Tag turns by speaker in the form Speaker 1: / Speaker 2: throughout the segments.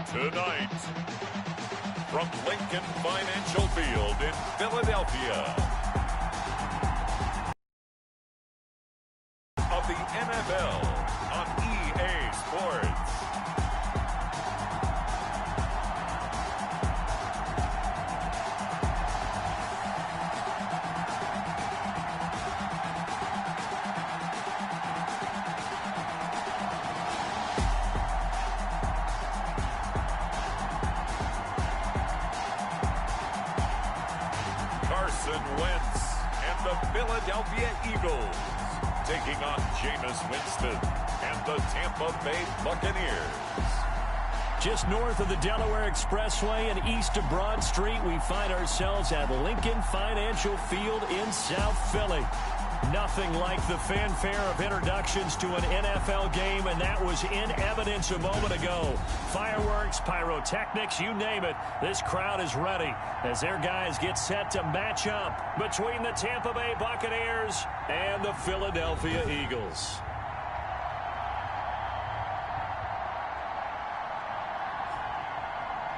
Speaker 1: Tonight, from Lincoln Financial Field in Philadelphia, of the NFL on EA Sports. Carson Wentz and the Philadelphia Eagles taking on Jameis Winston and the Tampa Bay Buccaneers.
Speaker 2: Just north of the Delaware Expressway and east of Broad Street, we find ourselves at Lincoln Financial Field in South Philly. Nothing like the fanfare of introductions to an NFL game, and that was in evidence a moment ago. Fireworks, pyrotechnics, you name it. This crowd is ready as their guys get set to match up between the Tampa Bay Buccaneers and the Philadelphia Eagles.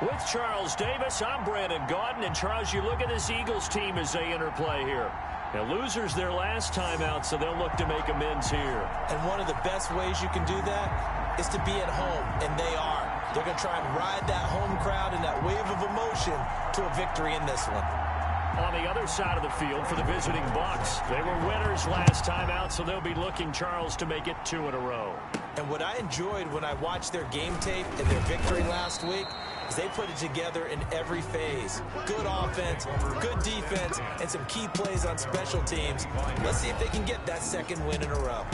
Speaker 2: With Charles Davis, I'm Brandon Gaudin. And Charles, you look at this Eagles team as they interplay here. Now, losers their last time out, so they'll look to make amends here.
Speaker 3: And one of the best ways you can do that is to be at home, and they are. They're going to try and ride that home crowd and that wave of emotion to a victory in this one.
Speaker 2: On the other side of the field for the visiting Bucks, they were winners last time out, so they'll be looking, Charles, to make it 2 in a row.
Speaker 3: And what I enjoyed when I watched their game tape and their victory last week is they put it together in every phase. Good offense, good defense, and some key plays on special teams. Let's see if they can get that second win in a row.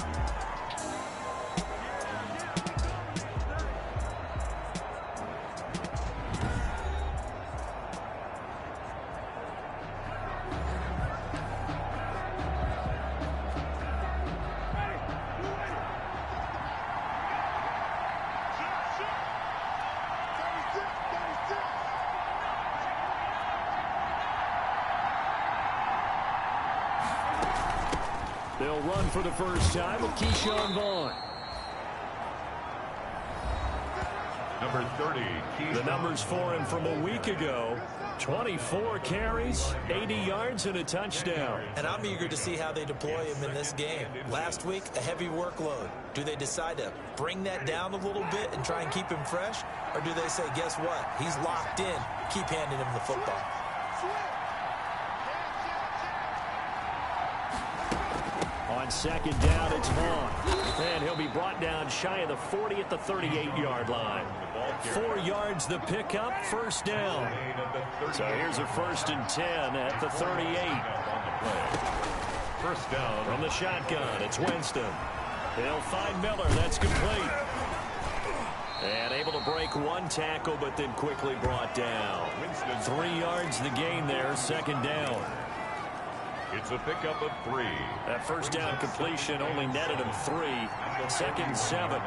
Speaker 2: They'll run for the first time with Keyshawn Vaughn.
Speaker 1: Number 30, Keyshawn.
Speaker 2: The numbers for him from a week ago. 24 carries, 80 yards, and a touchdown.
Speaker 3: And I'm eager to see how they deploy him in this game. Last week, a heavy workload. Do they decide to bring that down a little bit and try and keep him fresh? Or do they say, guess what? He's locked in. Keep handing him the football.
Speaker 2: On second down, it's Vaughn. And he'll be brought down shy of the 40 at the 38-yard line. 4 yards the pickup, first down. So here's a 1st and 10 at the 38.
Speaker 1: First down
Speaker 2: from the shotgun. It's Winston. They'll find Miller. That's complete. And able to break one tackle, but then quickly brought down. 3 yards the gain there, second down.
Speaker 1: It's a pickup of 3.
Speaker 2: That first down completion only netted him 3. 2nd and 7.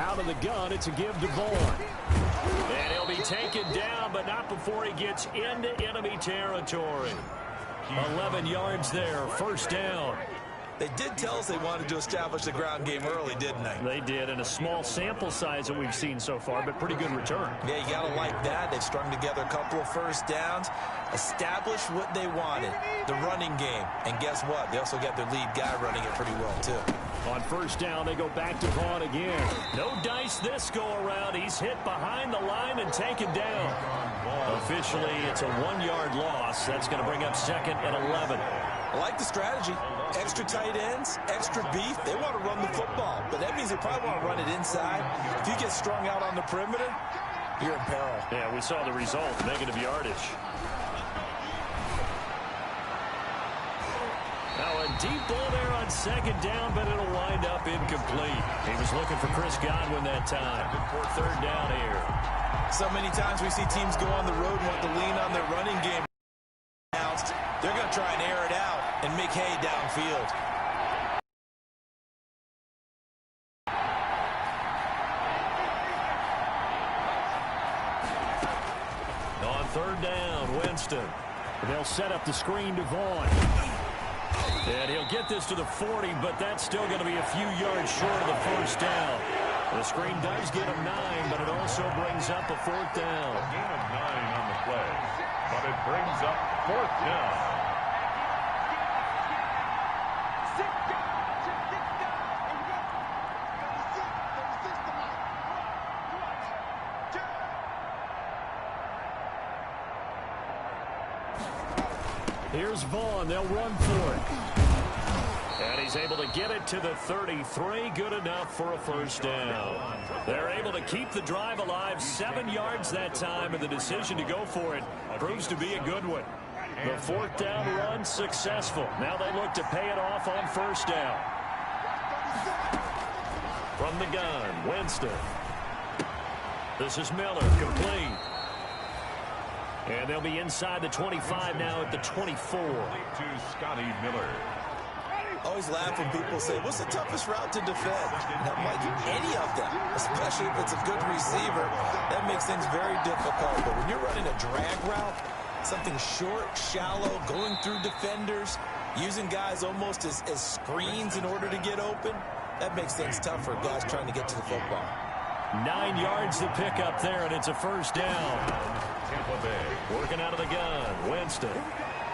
Speaker 2: Out of the gun, it's a give to Vaughn. And he'll be taken down, but not before he gets into enemy territory. 11 yards there, first down.
Speaker 3: They did tell us they wanted to establish the ground game early, didn't they?
Speaker 2: They did, in a small sample size that we've seen so far, but pretty good return.
Speaker 3: Yeah, you got to like that. They've strung together a couple of first downs, established what they wanted, the running game. And guess what? They also got their lead guy running it pretty well, too.
Speaker 2: On first down, they go back to Vaughn again. No dice this go-around. He's hit behind the line and taken down. Officially, it's a 1-yard loss. That's going to bring up 2nd and 11.
Speaker 3: I like the strategy. Extra tight ends, extra beef. They want to run the football, but that means they probably want to run it inside. If you get strung out on the perimeter, you're in peril.
Speaker 2: Yeah, we saw the result, negative yardage. Now a deep ball there on second down, but it'll wind up incomplete. He was looking for Chris Godwin that time. 3rd down here.
Speaker 3: So many times we see teams go on the road and want to lean on their running game. They're going to try and air it out and make hay downfield.
Speaker 2: third down, Winston. They'll set up the screen to Vaughn. And he'll get this to the 40, but that's still going to be a few yards short of the first down. The screen does get him 9, but it also brings up a fourth down.
Speaker 1: A gain of 9 on the play, but it brings up fourth down.
Speaker 2: Here's Vaughn. They'll run for it. And he's able to get it to the 33. Good enough for a first down. They're able to keep the drive alive. 7 yards that time, and the decision to go for it proves to be a good one. The fourth down run successful. Now they look to pay it off on first down. From the gun, Winston. This is Miller, complete. And they'll be inside the 25 now at the 24.
Speaker 1: To Scotty Miller.
Speaker 3: Always laugh when people say, what's the toughest route to defend? And I'm like, any of them, especially if it's a good receiver. That makes things very difficult. But when you're running a drag route, something short, shallow, going through defenders, using guys almost as screens in order to get open, that makes things tough for guys trying to get to the football.
Speaker 2: 9 yards to pick up there, and it's a first down.
Speaker 1: Tampa Bay
Speaker 2: working out of the gun. Winston.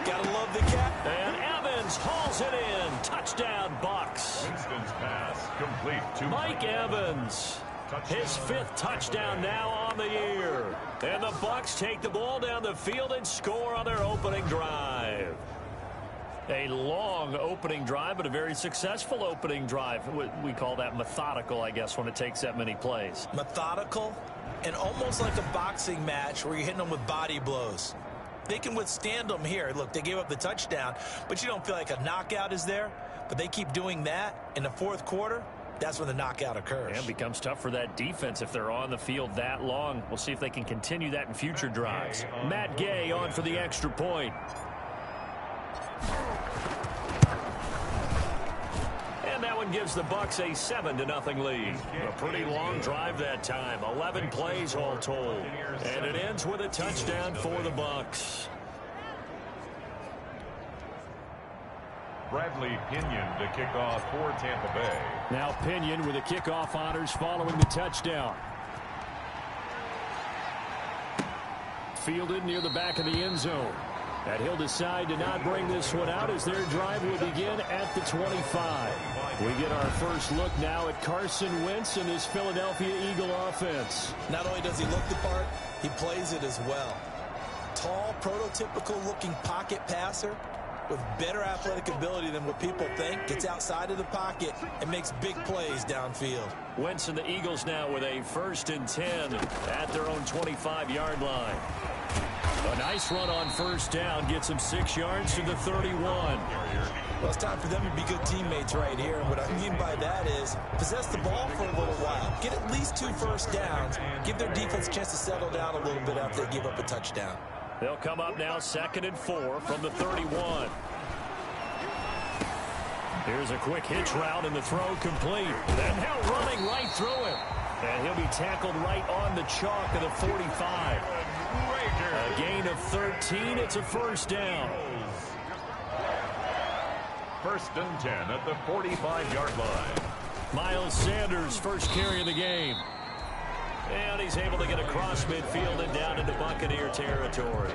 Speaker 3: Gotta love the cap.
Speaker 2: And Evans hauls it in. Touchdown, Bucks.
Speaker 1: Winston's pass complete to
Speaker 2: Mike Evans. His 5th touchdown now on the year. And the Bucks take the ball down the field and score on their opening drive. A long opening drive, but a very successful opening drive. We call that methodical, I guess, when it takes that many plays.
Speaker 3: Methodical and almost like a boxing match where you're hitting them with body blows. They can withstand them here. Look, they gave up the touchdown, but you don't feel like a knockout is there. But they keep doing that in the fourth quarter. That's when the knockout occurs.
Speaker 2: And it becomes tough for that defense if they're on the field that long. We'll see if they can continue that in future drives. Matt Gay on for the extra point. And that one gives the Bucks a 7-0 lead. A pretty long drive that time. 11 plays all told. And it ends with a touchdown for the Bucks.
Speaker 1: Bradley Pinion to kick off for Tampa Bay.
Speaker 2: Now Pinion with the kickoff honors following the touchdown. Fielded near the back of the end zone. And he'll decide to not bring this one out as their drive will begin at the 25. We get our first look now at Carson Wentz and his Philadelphia Eagle offense.
Speaker 3: Not only does he look the part, he plays it as well. Tall, prototypical-looking pocket passer with better athletic ability than what people think. Gets outside of the pocket and makes big plays downfield.
Speaker 2: Wentz and the Eagles now with a 1st and 10 at their own 25-yard line. A nice run on first down gets him 6 yards to the 31.
Speaker 3: Well, it's time for them to be good teammates right here. And what I mean by that is possess the ball for a little while. Get at least 2 first downs. Give their defense a chance to settle down a little bit after they give up a touchdown.
Speaker 2: They'll come up now 2nd and 4 from the 31. Here's a quick hitch route and the throw complete. And now running right through it. And he'll be tackled right on the chalk of the 45. A gain of 13. It's a first down.
Speaker 1: 1st and 10 at the 45-yard line.
Speaker 2: Miles Sanders first carry of the game. And he's able to get across midfield and down into Buccaneer territory.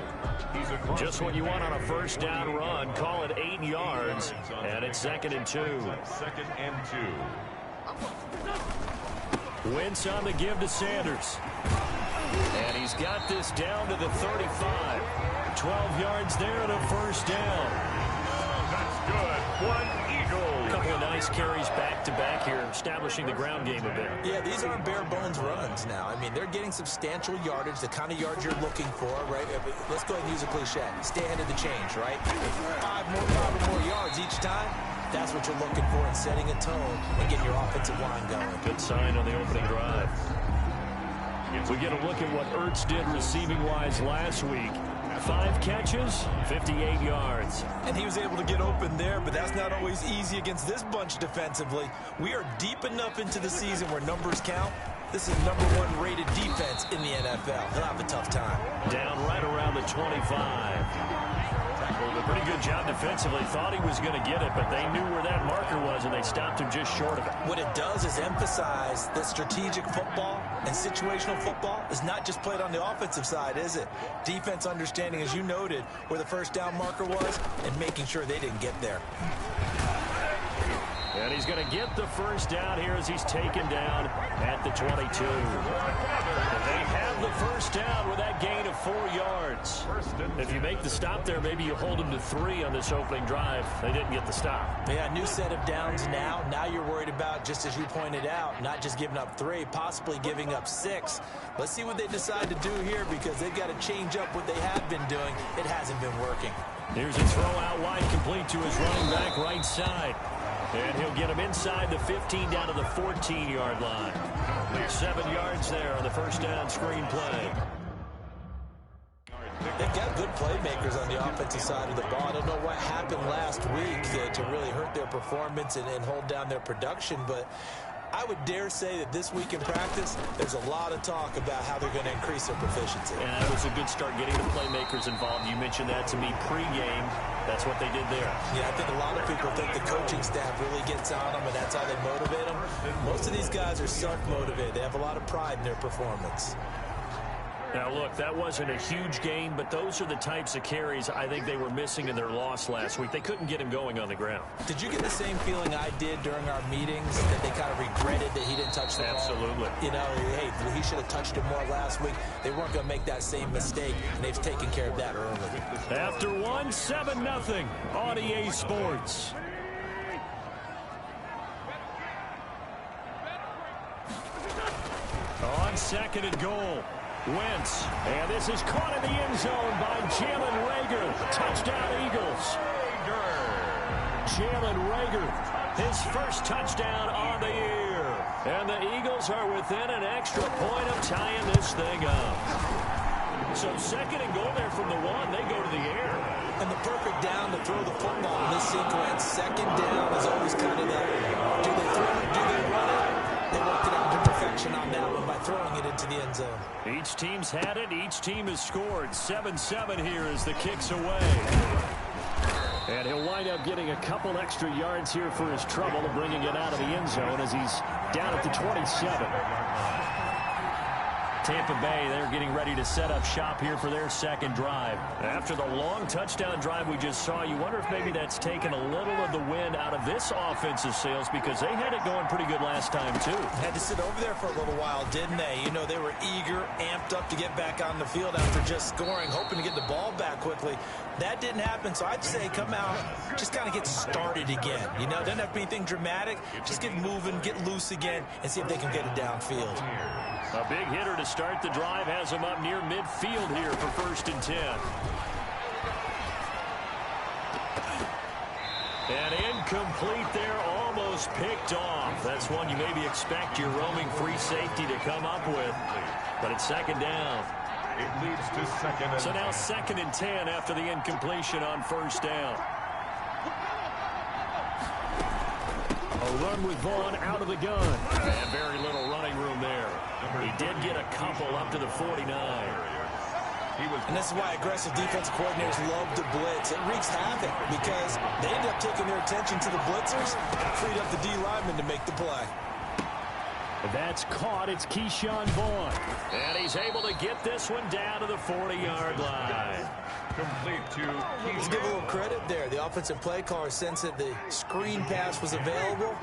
Speaker 2: Just what you want on a first down run. Call it 8 yards. And it's 2nd and 2.
Speaker 1: 2nd and 2.
Speaker 2: Wentz on the give to Sanders. And he's got this down to the 35. 12 yards there and a first down.
Speaker 1: That's good. One Eagle.
Speaker 2: A couple of nice carries back-to-back here, establishing the ground game a bit.
Speaker 3: Yeah, these aren't bare-bones runs now. I mean, they're getting substantial yardage, the kind of yards you're looking for, right? Let's go ahead and use a cliche. Stay ahead of the change, right? 5 or more yards each time. That's what you're looking for in setting a tone and getting your offensive line going.
Speaker 2: Good sign on the opening drive. We get a look at what Ertz did receiving-wise last week. 5 catches, 58 yards.
Speaker 3: And he was able to get open there, but that's not always easy against this bunch defensively. We are deep enough into the season where numbers count. This is number 1 rated defense in the NFL. He'll have a tough time.
Speaker 2: Down right around the 25. Well, a pretty good job defensively. Thought he was going to get it, but they knew where that marker was, and they stopped him just short of it.
Speaker 3: What it does is emphasize that strategic football and situational football is not just played on the offensive side, is it? Defense understanding, as you noted, where the first down marker was and making sure they didn't get there.
Speaker 2: And he's going to get the first down here as he's taken down at the 22. They have the first down with that gain of 4 yards. If you make the stop there, maybe you hold them to 3 on this opening drive. They didn't get the stop.
Speaker 3: Yeah, new set of downs now. Now you're worried about, just as you pointed out, not just giving up 3, possibly giving up 6. Let's see what they decide to do here, because they've got to change up what they have been doing. It hasn't been working.
Speaker 2: Here's a throw out wide, complete to his running back right side. And he'll get him inside the 15 down to the 14-yard line. 7 yards there on the first down screen play.
Speaker 3: They've got good playmakers on the offensive side of the ball. I don't know what happened last week to really hurt their performance and hold down their production, but I would dare say that this week in practice, there's a lot of talk about how they're going to increase their proficiency.
Speaker 2: And that was a good start getting the playmakers involved. You mentioned that to me pregame. That's what they did there.
Speaker 3: Yeah, I think a lot of people think the coaching staff really gets on them, and that's how they motivate them. Most of these guys are self-motivated. They have a lot of pride in their performance.
Speaker 2: Now, look, that wasn't a huge gain, but those are the types of carries I think they were missing in their loss last week. They couldn't get him going on the ground.
Speaker 3: Did you get the same feeling I did during our meetings, that they kind of regretted that he didn't touch the ball?
Speaker 2: Absolutely.
Speaker 3: You know, hey, he should have touched it more last week. They weren't going to make that same mistake, and they've taken care of that early.
Speaker 2: After 1, 7-0 on EA Sports. On second and goal. Wentz, and this is caught in the end zone by Jalen Reagor. Touchdown, Eagles. Jalen Reagor, his first touchdown on the year. And the Eagles are within an extra point of tying this thing up. So second and goal there from the 1. They go to the air.
Speaker 3: And the perfect down to throw the football in this sequence. Second down is always kind of that. Do they throw it? Do they run it? They worked it out to perfection on that one by throwing it into the end zone.
Speaker 2: Each team's had it. Each team has scored. 7-7 here as the kick's away. And he'll wind up getting a couple extra yards here for his trouble, bringing it out of the end zone as he's down at the 27. Tampa Bay, they're getting ready to set up shop here for their second drive. After the long touchdown drive we just saw, you wonder if maybe that's taken a little of the wind out of this offensive sails, because they had it going pretty good last time, too.
Speaker 3: Had to sit over there for a little while, didn't they? You know, they were eager, amped up to get back on the field after just scoring, hoping to get the ball back quickly. That didn't happen, so I'd say come out, just kind of get started again. You know, doesn't have to be anything dramatic. Just get moving, get loose again, and see if they can get it downfield.
Speaker 2: A big hitter to start the drive has him up near midfield here for 1st and 10. And incomplete there, almost picked off. That's one you maybe expect your roaming free safety to come up with. But it's second down.
Speaker 1: It leads to second and 10.
Speaker 2: So now 2nd and 10 after the incompletion on 1st down. A run with Vaughn out of the gun. And very little running room there. He did get a couple up to the 49.
Speaker 3: And this is why aggressive defensive coordinators love to blitz. It wreaks havoc because they end up taking their attention to the blitzers and freed up the D lineman to make the play.
Speaker 2: That's caught. It's Keyshawn Vaughn. And he's able to get this one down to the 40-yard line.
Speaker 1: Complete to
Speaker 3: Let's give a little credit there. The offensive play caller sensed that the screen pass was available.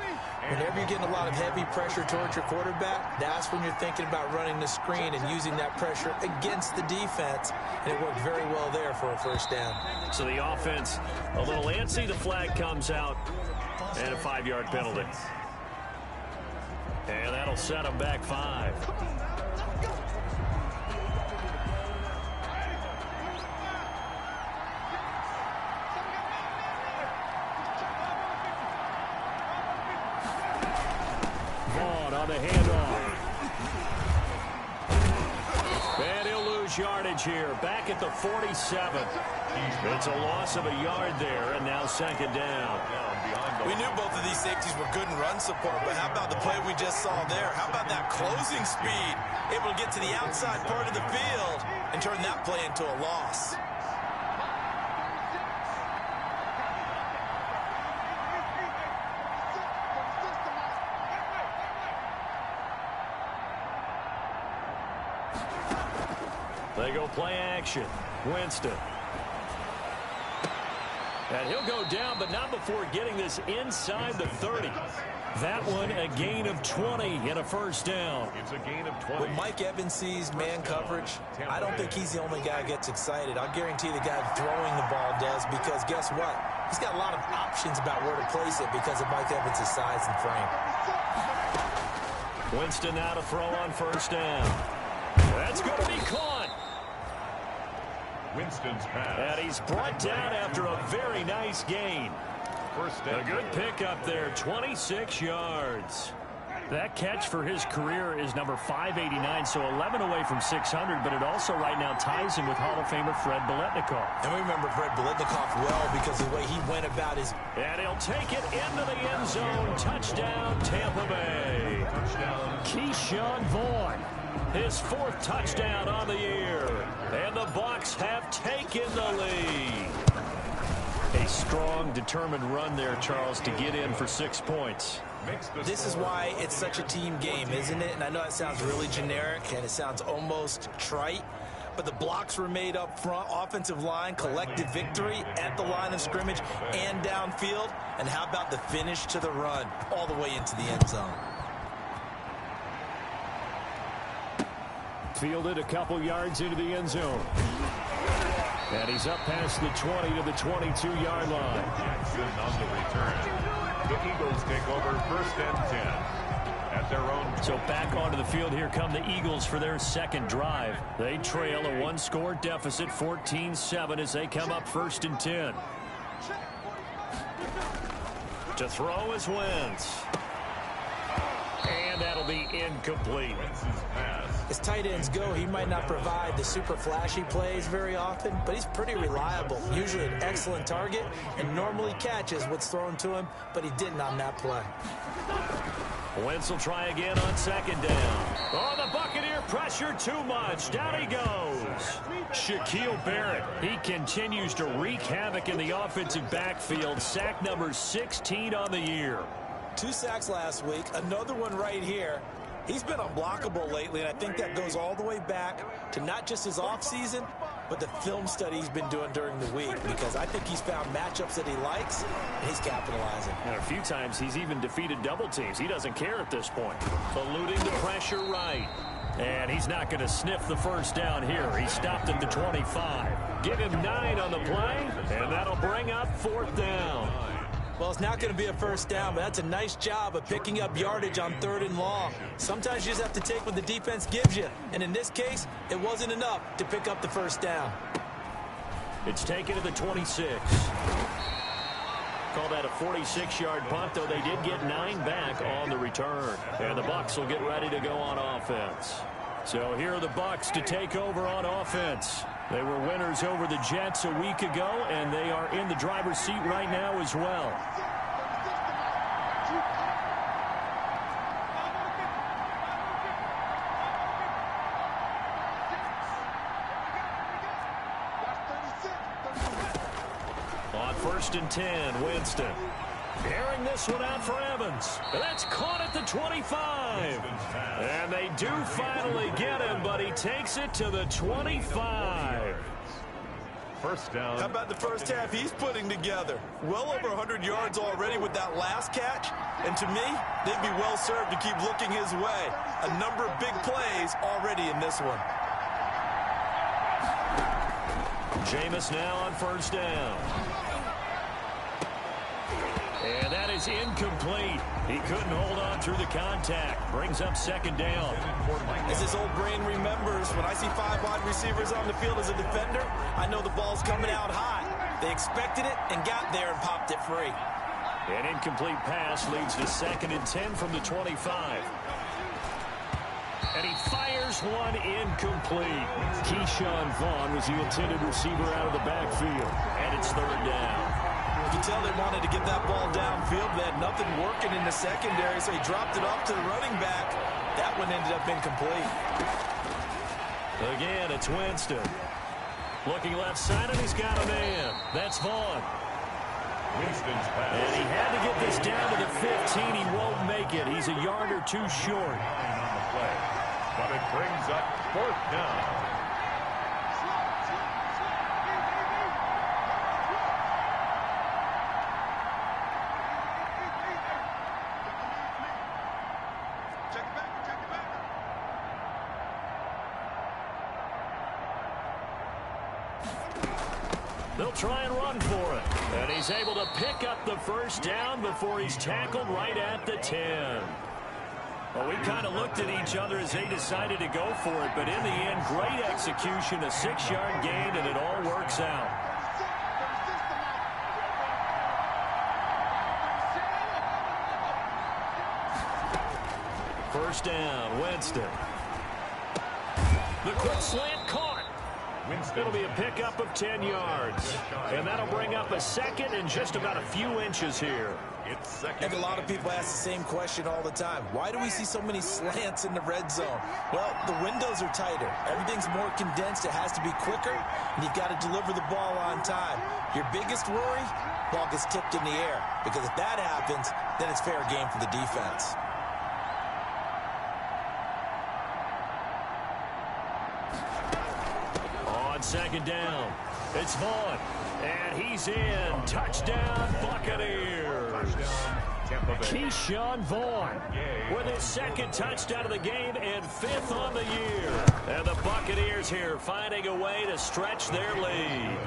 Speaker 3: Whenever you're getting a lot of heavy pressure towards your quarterback, that's when you're thinking about running the screen and using that pressure against the defense. And it worked very well there for a first down.
Speaker 2: So the offense a little antsy. The flag comes out. And a 5-yard penalty. And that'll set them back 5. Vaughn on the handoff. And he'll lose lose yardage here. Back at the 47. It's a loss of a yard there, and now second down.
Speaker 3: We knew both of these safeties were good in run support, but how about the play we just saw there? How about that closing speed? Able to get to the outside part of the field and turn that play into a loss.
Speaker 2: They go play action. Winston. And he'll go down, but not before getting this inside the 30. That one, a gain of 20 and a first down.
Speaker 1: It's a gain of 20.
Speaker 3: When Mike Evans sees man coverage, I don't think he's the only guy who gets excited. I'll guarantee the guy throwing the ball does, because guess what? He's got a lot of options about where to place it because of Mike Evans' size and frame.
Speaker 2: Winston now to throw on first down. That's going to be caught.
Speaker 1: Winston's pass.
Speaker 2: And he's brought down after a very nice gain.
Speaker 1: First down.
Speaker 2: A good pickup there, 26 yards. That catch for his career is number 589, so 11 away from 600, but it also right now ties him with Hall of Famer Fred Biletnikoff.
Speaker 3: And we remember Fred Biletnikoff well because of the way he went about his...
Speaker 2: And he'll take it into the end zone. Touchdown, Tampa Bay.
Speaker 1: Touchdown.
Speaker 2: Keyshawn Vaughn. His fourth touchdown on the year. And the Bucks have taken the lead. A strong, determined run there, Charles, to get in for 6 points.
Speaker 3: This is why it's such a team game, isn't it? And I know it sounds really generic and it sounds almost trite, but the blocks were made up front, offensive line, collective victory at the line of scrimmage and downfield. And how about the finish to the run all the way into the end zone?
Speaker 2: Fielded a couple yards into the end zone. And he's up past the 20 to the 22-yard line.
Speaker 1: Jackson on the return. The Eagles take over first and 10 at their own.
Speaker 2: So back onto the field, here come the Eagles for their second drive. They trail a one-score deficit, 14-7, as they come up first and 10. To throw is Wentz. And that'll be incomplete.
Speaker 3: As tight ends go, he might not provide the super flashy plays very often, but he's pretty reliable. Usually an excellent target and normally catches what's thrown to him, but he didn't on that play.
Speaker 2: Wentz will try again on second down. Oh, the Buccaneer pressure too much. Down he goes. Shaquille Barrett. He continues to wreak havoc in the offensive backfield. Sack number 16 on the year.
Speaker 3: 2 sacks last week, another one right here. He's been unblockable lately, and I think that goes all the way back to not just his offseason, but the film study he's been doing during the week, because I think he's found matchups that he likes, and he's capitalizing.
Speaker 2: And a few times he's even defeated double teams. He doesn't care at this point. Eluding the pressure right. And he's not going to sniff the first down here. He stopped at the 25. Give him 9 on the play, and that'll bring up fourth down.
Speaker 3: Well, it's not going to be a first down, but that's a nice job of picking up yardage on 3rd and long. Sometimes you just have to take what the defense gives you. And in this case, it wasn't enough to pick up the first down.
Speaker 2: It's taken to the 26. Call that a 46-yard punt, though they did get 9 back on the return. And the Bucks will get ready to go on offense. So here are the Bucks to take over on offense. They were winners over the Jets a week ago, and they are in the driver's seat right now as well. On first and 10, Winston. Airing this one out for Evans. That's caught at the 25. And they do finally get him, but he takes it to the 25.
Speaker 1: First down.
Speaker 3: How about the first half he's putting together? Well over 100 yards already with that last catch. And to me, they'd be well served to keep looking his way. A number of big plays already in this one.
Speaker 2: Jameis now on first down. And that is incomplete. He couldn't hold on through the contact. Brings up second down.
Speaker 3: As his old brain remembers, when I see 5 wide receivers on the field as a defender, I know the ball's coming out high. They expected it and got there and popped it free.
Speaker 2: An incomplete pass leads to second and 10 from the 25. And he fires one incomplete. Keyshawn Vaughn was the intended receiver out of the backfield. And it's third down.
Speaker 3: You can tell they wanted to get that ball downfield. They had nothing working in the secondary, so he dropped it off to the running back. That one ended up incomplete.
Speaker 2: Again, it's Winston. Looking left side, and he's got a man. That's Vaughn.
Speaker 1: Winston's pass.
Speaker 2: And he had to get this down to the 15. He won't make it. He's a yard or two short.
Speaker 1: On the play, but it brings up fourth down.
Speaker 2: They'll try and run for it. And he's able to pick up the first down before he's tackled right at the 10. Well, we kind of looked at each other as they decided to go for it. But in the end, great execution, a 6-yard gain, and it all works out. First down, Winston. The quick slant caught. It'll be a pickup of 10 yards. And that'll bring up a second and just about a few inches here.
Speaker 1: It's second.
Speaker 3: And a lot of people ask the same question all the time. Why do we see so many slants in the red zone? Well, the windows are tighter. Everything's more condensed. It has to be quicker, and you've got to deliver the ball on time. Your biggest worry, ball gets tipped in the air. Because if that happens, then it's fair game for the defense.
Speaker 2: Second down. It's Vaughn. And he's in. Touchdown, Buccaneers. Keyshawn Vaughn with his second touchdown of the game and 5th on the year. And the Buccaneers here finding a way to stretch their lead.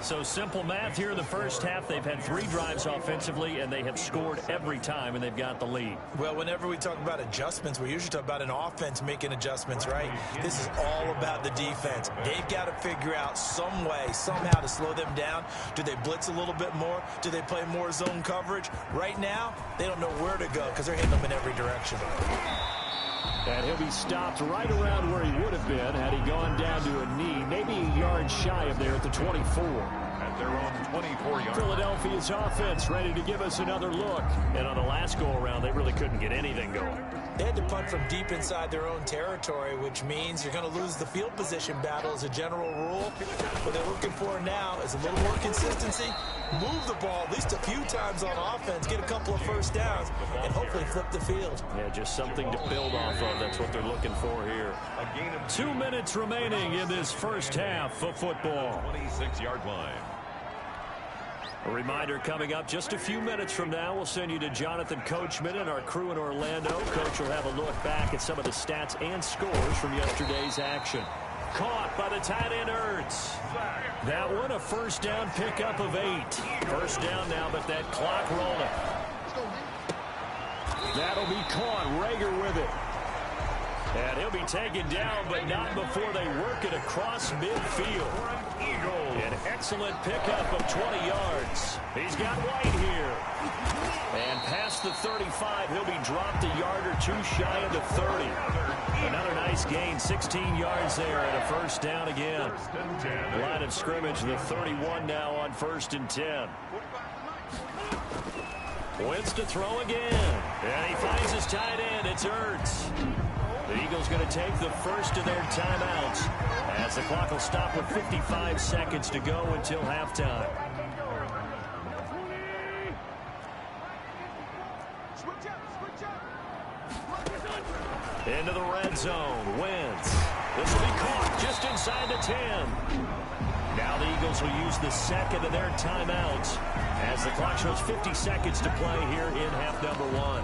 Speaker 2: So simple math here in the first half. They've had 3 drives offensively, and they have scored every time, and they've got the lead.
Speaker 3: Well, whenever we talk about adjustments, we usually talk about an offense making adjustments, right? This is all about the defense. They've got to figure out some way, somehow to slow them down. Do they blitz a little bit more? Do they play more zone coverage? Right now, they don't know where to go because they're hitting them in every direction.
Speaker 2: And he'll be stopped right around where he would have been had he gone down to a knee, maybe a yard shy of there at the 24.
Speaker 1: At their own 24-yard.
Speaker 2: Philadelphia's offense ready to give us another look. And on the last go-around, they really couldn't get anything going.
Speaker 3: They had to punt from deep inside their own territory, which means you're going to lose the field position battle as a general rule. What they're looking for now is a little more consistency, move the ball at least a few times on offense, get a couple of first downs, and hopefully flip the field.
Speaker 2: Yeah, just something to build off of. That's what they're looking for here. 2 minutes remaining in this first half of football.
Speaker 1: 26-yard line.
Speaker 2: A reminder coming up just a few minutes from now. We'll send you to Jonathan Coachman and our crew in Orlando. Coach will have a look back at some of the stats and scores from yesterday's action. Caught by the tight end Ertz. That one a first down pickup of 8. First down now, but that clock rolling. That'll be caught. Rager with it. And he'll be taken down, but not before they work it across midfield. An excellent pickup of 20 yards. He's got White here. And past the 35, he'll be dropped a yard or two shy of the 30. Another nice gain, 16 yards there, and a first down again. Line of scrimmage, the 31 now on 1st and 10. Wins to throw again. And he finds his tight end. It's Ertz. The Eagles going to take the first of their timeouts as the clock will stop with 55 seconds to go until halftime. Into the red zone. Wentz. This will be caught just inside the 10. Now the Eagles will use the second of their timeouts as the clock shows 50 seconds to play here in half number 1.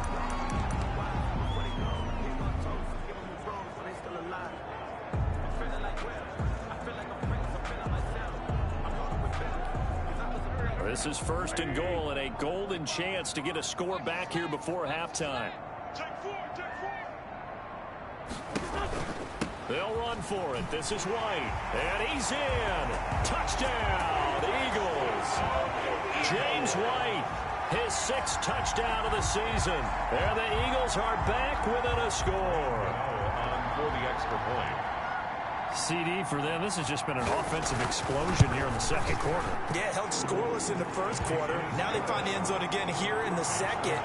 Speaker 2: This is 1st and goal and a golden chance to get a score back here before halftime. They'll run for it. This is White. And he's in. Touchdown, Eagles. James White His 6th touchdown of the season. And the Eagles are back within a score.
Speaker 1: On for the extra point.
Speaker 2: CD for them. This has just been an offensive explosion here in the second quarter.
Speaker 3: Yeah, held scoreless in the first quarter. Now they find the end zone again here in the second.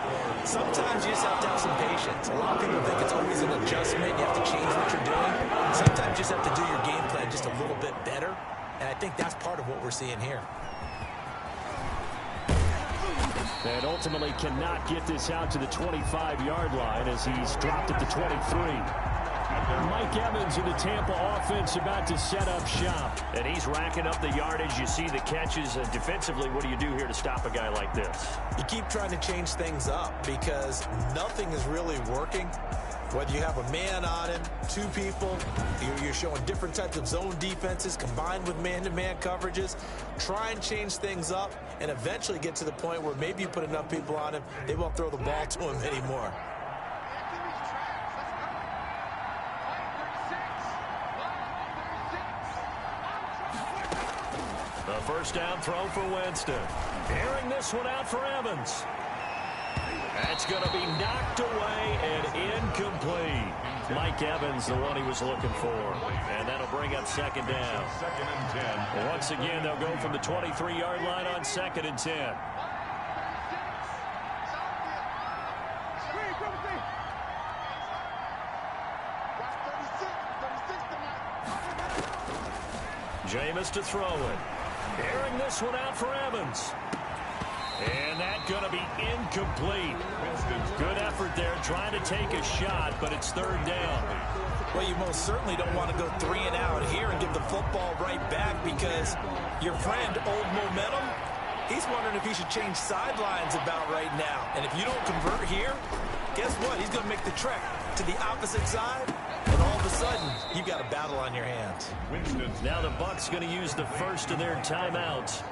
Speaker 3: Sometimes you just have to have some patience. A lot of people think it's always an adjustment. You have to change what you're doing. Sometimes you just have to do your game plan just a little bit better. And I think that's part of what we're seeing here.
Speaker 2: And ultimately cannot get this out to the 25-yard line as he's dropped at the 23. Mike Evans in the Tampa offense about to set up shop. And he's racking up the yardage. You see the catches. Defensively, what do you do here to stop a guy like this?
Speaker 3: You keep trying to change things up because nothing is really working. Whether you have a man on him, 2 people, you're showing different types of zone defenses combined with man-to-man coverages. Try and change things up and eventually get to the point where maybe you put enough people on him, they won't throw the ball to him anymore.
Speaker 2: The first down throw for Winston. Airing this one out for Evans. That's going to be knocked away and incomplete. Mike Evans, the one he was looking for. And that'll bring up second down.
Speaker 1: Second and 10.
Speaker 2: Once again, they'll go from the 23-yard line on second and 10. Jameis to throw it. Airing this one out for Evans. And that's going to be incomplete. Good effort there trying to take a shot, but it's third down.
Speaker 3: Well, you most certainly don't want to go 3 and out here and give the football right back because your friend, Old Momentum, he's wondering if he should change sidelines about right now. And if you don't convert here, guess what? He's going to make the trek to the opposite side. And all of a sudden, you've got a battle on your hands.
Speaker 2: Now the Bucks going to use the first of their timeouts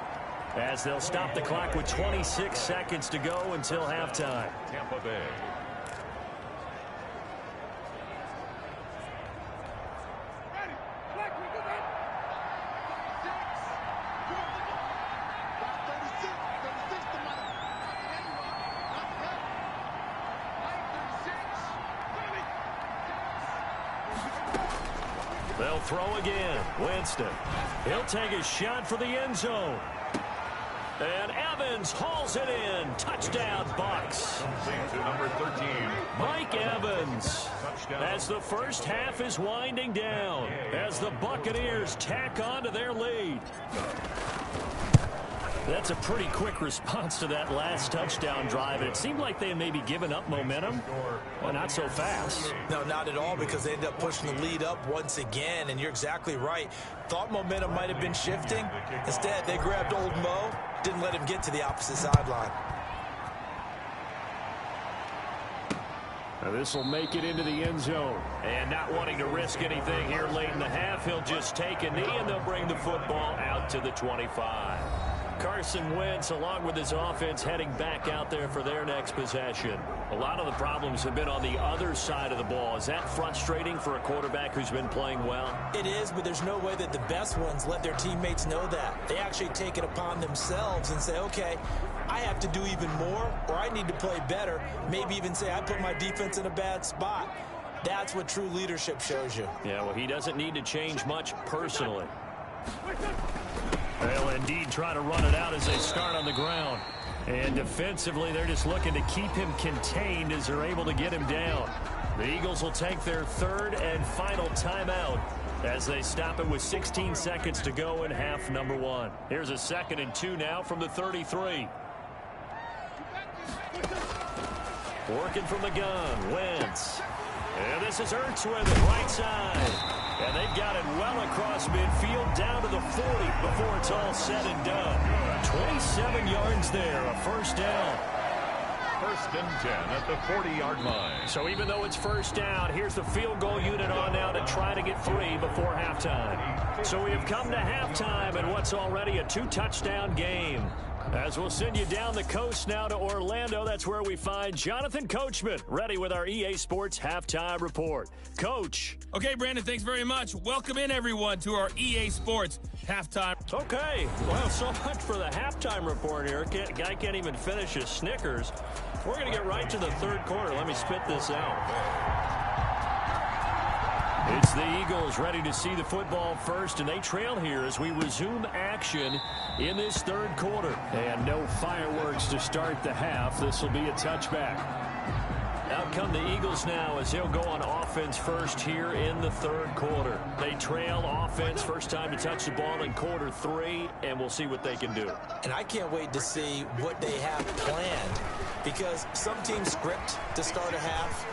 Speaker 2: as they'll stop the clock with 26 seconds to go until halftime.
Speaker 1: Tampa Bay.
Speaker 2: They'll throw again. Winston. He'll take a shot for the end zone. And Evans hauls it in. Touchdown, Bucks.
Speaker 1: To number 13.
Speaker 2: Mike Evans. As the first half is winding down. As the Buccaneers tack on to their lead. That's a pretty quick response to that last touchdown drive. And it seemed like they had maybe given up momentum. Well, not so fast.
Speaker 3: No, not at all, because they ended up pushing the lead up once again. And you're exactly right. Thought momentum might have been shifting. Instead, they grabbed Old Mo. Didn't let him get to the opposite sideline.
Speaker 2: Now this will make it into the end zone. And not wanting to risk anything here late in the half, he'll just take a knee and they'll bring the football out to the 25. Carson Wentz, along with his offense, heading back out there for their next possession. A lot of the problems have been on the other side of the ball. Is that frustrating for a quarterback who's been playing well?
Speaker 3: It is, but there's no way that the best ones let their teammates know that. They actually take it upon themselves and say, okay, I have to do even more, or I need to play better. Maybe even say I put my defense in a bad spot. That's what true leadership shows you.
Speaker 2: Yeah, well, he doesn't need to change much personally. They'll indeed try to run it out as they start on the ground. And defensively, they're just looking to keep him contained as they're able to get him down. The Eagles will take their third and final timeout as they stop it with 16 seconds to go in half number 1. Here's a 2nd and 2 now from the 33. Working from the gun, Wentz. And this is Ertz with it, right side. And they've got it well across midfield down to the 40 before it's all said and done. 27 yards there, a first down.
Speaker 1: 1st and 10 at the 40-yard line.
Speaker 2: So even though it's first down, here's the field goal unit on now to try to get 3 before halftime. So we have come to halftime in what's already a 2-touchdown game. As we'll send you down the coast now to Orlando, that's where we find Jonathan Coachman, ready with our EA Sports Halftime Report. Coach.
Speaker 4: Okay, Brandon, thanks very much. Welcome in, everyone, to our EA Sports Halftime.
Speaker 2: Okay, well, so much for the halftime report here. Guy can't even finish his Snickers. We're going to get right to the third quarter. Let me spit this out. It's the Eagles ready to see the football first, and they trail here as we resume action in this third quarter. And no fireworks to start the half. This will be a touchback. Out come the Eagles now as they'll go on offense first here in the third quarter. They trail offense, first time to touch the ball in quarter 3, and we'll see what they can do.
Speaker 3: And I can't wait to see what they have planned, because some teams script to start a half.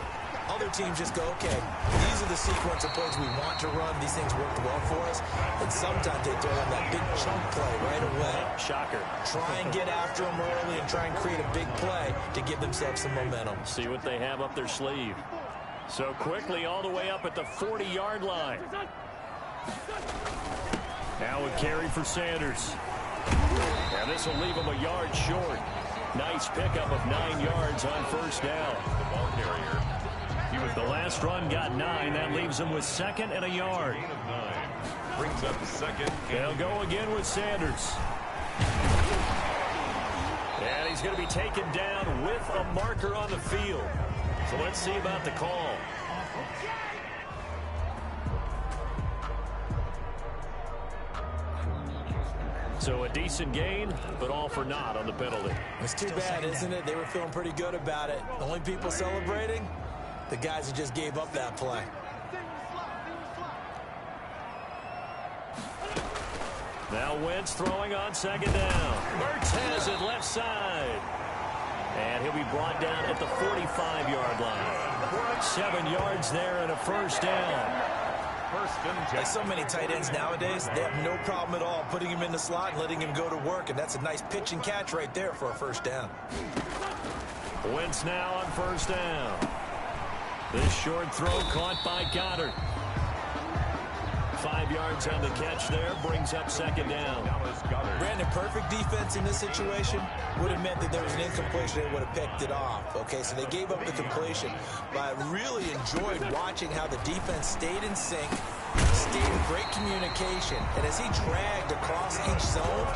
Speaker 3: Other teams just go, okay, these are the sequence of plays we want to run. These things worked well for us. And sometimes they throw in that big chunk play right away.
Speaker 2: Shocker.
Speaker 3: Try and get after them early and try and create a big play to give themselves some momentum.
Speaker 2: See what they have up their sleeve. So quickly all the way up at the 40-yard line. Now a carry for Sanders. And this will leave him a yard short. Nice pickup of 9 yards on first down.
Speaker 1: The ball carrier.
Speaker 2: The last run got 9. That leaves him with second and a yard.
Speaker 1: Gain of 9. Brings up second.
Speaker 2: They'll go again with Sanders. And he's going to be taken down with a marker on the field. So let's see about the call. So a decent gain, but all for naught on the penalty.
Speaker 3: It's too bad, isn't it? They were feeling pretty good about it. The only people celebrating, the guys who just gave up that play.
Speaker 2: Now Wentz throwing on second down. Mertz has it left side. And he'll be brought down at the 45-yard line. 7 yards there and a first down.
Speaker 3: Like so many tight ends nowadays, they have no problem at all putting him in the slot and letting him go to work, and that's a nice pitch and catch right there for a first down.
Speaker 2: Wentz now on first down. This short throw caught by Goddard. 5 yards on the catch there, brings up second down.
Speaker 3: Brandon, perfect defense in this situation would have meant that there was an incompletion. They would have picked it off. Okay, so they gave up the completion. But I really enjoyed watching how the defense stayed in sync, stayed in great communication. And as he dragged across each zone,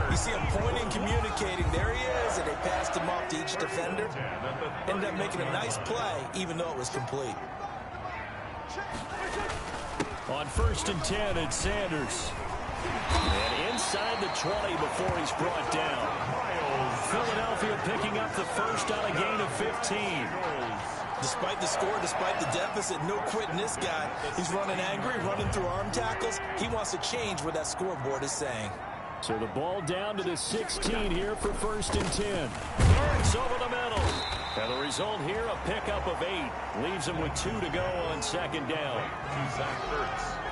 Speaker 3: you see him pointing, communicating. There he is, and they passed him off to each defender. Ended up making a nice play, even though it was complete.
Speaker 2: On first and 10, it's Sanders. And inside the 20 before he's brought down. Philadelphia picking up the first on a gain of 15.
Speaker 3: Despite the score, despite the deficit, no quitting this guy. He's running angry, running through arm tackles. He wants to change what that scoreboard is saying.
Speaker 2: So the ball down to the 16 here for first and 10. Mertz over the middle. And the result here, a pickup of 8. Leaves him with 2 to go on second down.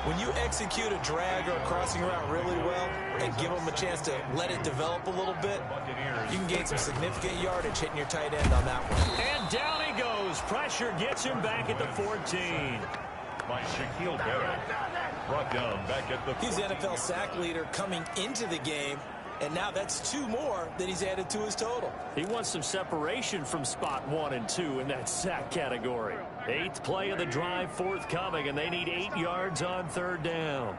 Speaker 3: When you execute a drag or a crossing route really well and give them a chance to let it develop a little bit, you can gain some significant yardage hitting your tight end on that one.
Speaker 2: And down he goes. Pressure gets him back at the 14.
Speaker 1: By Shaquille Barrett. Brought down back at the 14.
Speaker 3: He's NFL sack leader coming into the game, and now that's 2 more that he's added to his total.
Speaker 2: He wants some separation from spot 1 and 2 in that sack category. 8th play of the drive forthcoming, and they need 8 yards on third down.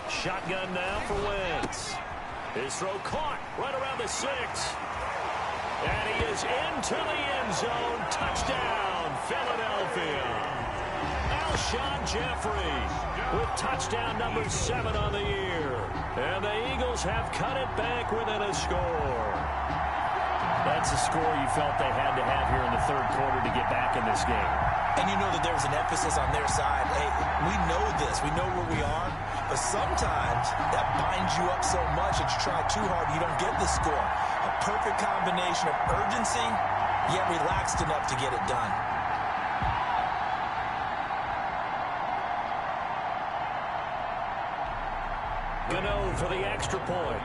Speaker 2: Shotgun now for Wentz. His throw caught right around the 6. And he is into the end zone. Touchdown, Philadelphia. Alshon Jeffrey with touchdown number 7 on the year. And the Eagles have cut it back within a score. That's a score you felt they had to have here in the third quarter to get back in this game.
Speaker 3: And you know that there was an emphasis on their side. Hey, we know this. We know where we are. But sometimes that binds you up so much that you try too hard, you don't get the score. A perfect combination of urgency, yet relaxed enough to get it done.
Speaker 2: Gano for the extra point.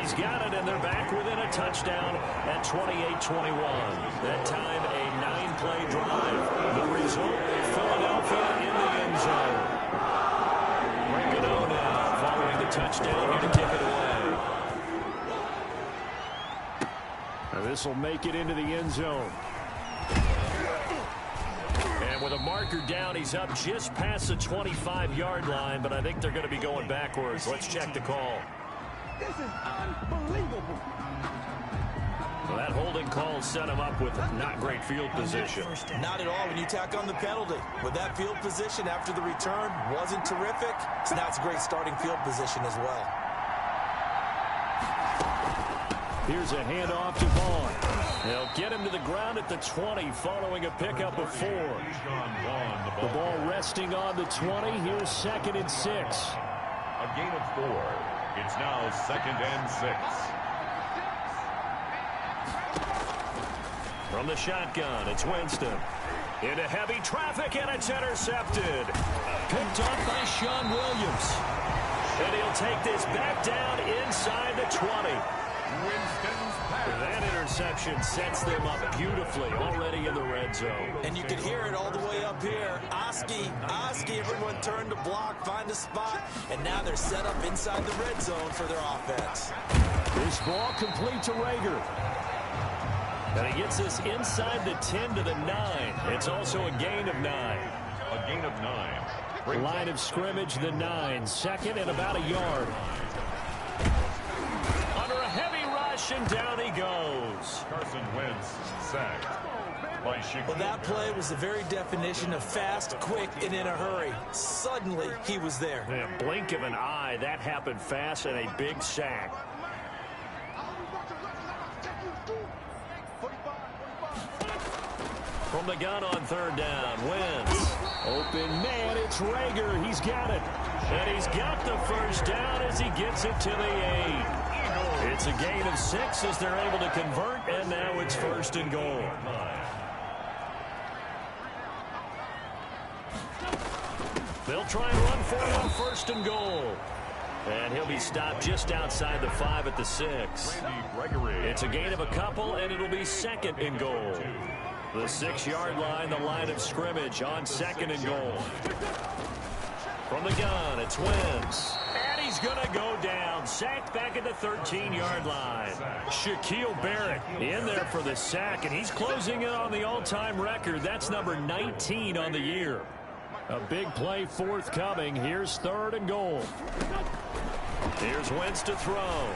Speaker 2: He's got it, and they're back within a touchdown at 28-21. That time, a 9-play drive. The result, Philadelphia in the end zone. Bring it on now, following the touchdown here to kick it away. Now this will make it into the end zone. And with a marker down, he's up just past the 25-yard line, but I think they're going to be going backwards. Let's check the call.
Speaker 5: This is unbelievable.
Speaker 2: Well, that holding call set him up with not great field position.
Speaker 3: Not at all when you tack on the penalty. With that field position after the return wasn't terrific, so now it's a great starting field position as well.
Speaker 2: Here's a handoff to Vaughn. They'll get him to the ground at the 20 following a pickup of 4. The ball resting on the 20. Here's 2nd and 6.
Speaker 1: A gain of 4. It's now 2nd and 6.
Speaker 2: From the shotgun, it's Winston. Into heavy traffic, and it's intercepted. Picked off by Sean Williams. And he'll take this back down inside the 20.
Speaker 1: Winston's pass.
Speaker 2: That interception sets them up beautifully already in the red zone.
Speaker 3: And you could hear it all the way up here. Oski, everyone turned to block, find a spot, and now they're set up inside the red zone for their offense.
Speaker 2: This ball complete to Rager. And he gets us inside the 10 to the 9. It's also a gain of 9.
Speaker 1: A gain of 9.
Speaker 2: Line of scrimmage, the 9. 2nd and about a yard. Under a heavy rush, and down he goes.
Speaker 1: Carson Wentz sacked by Shaquille.
Speaker 3: Well, that play was the very definition of fast, quick, and in a hurry. Suddenly, he was there.
Speaker 2: In a blink of an eye, that happened fast, and a big sack. From the gun on 3rd down, Wentz. Open man, it's Rager. He's got it. And he's got the first down as he gets it to the 8. It's a gain of 6 as they're able to convert, and now it's 1st and goal. They'll try and run for it on 1st and goal. And he'll be stopped just outside the 5 at the 6. It's a gain of a couple, and it'll be 2nd and goal. The 6-yard line, the line of scrimmage on 2nd and goal. From the gun, it's Wentz. And he's going to go down. Sacked back at the 13-yard line. Shaquille Barrett in there for the sack, and he's closing in on the all-time record. That's number 19 on the year. A big play forthcoming. Here's 3rd and goal. Here's Wentz to throw.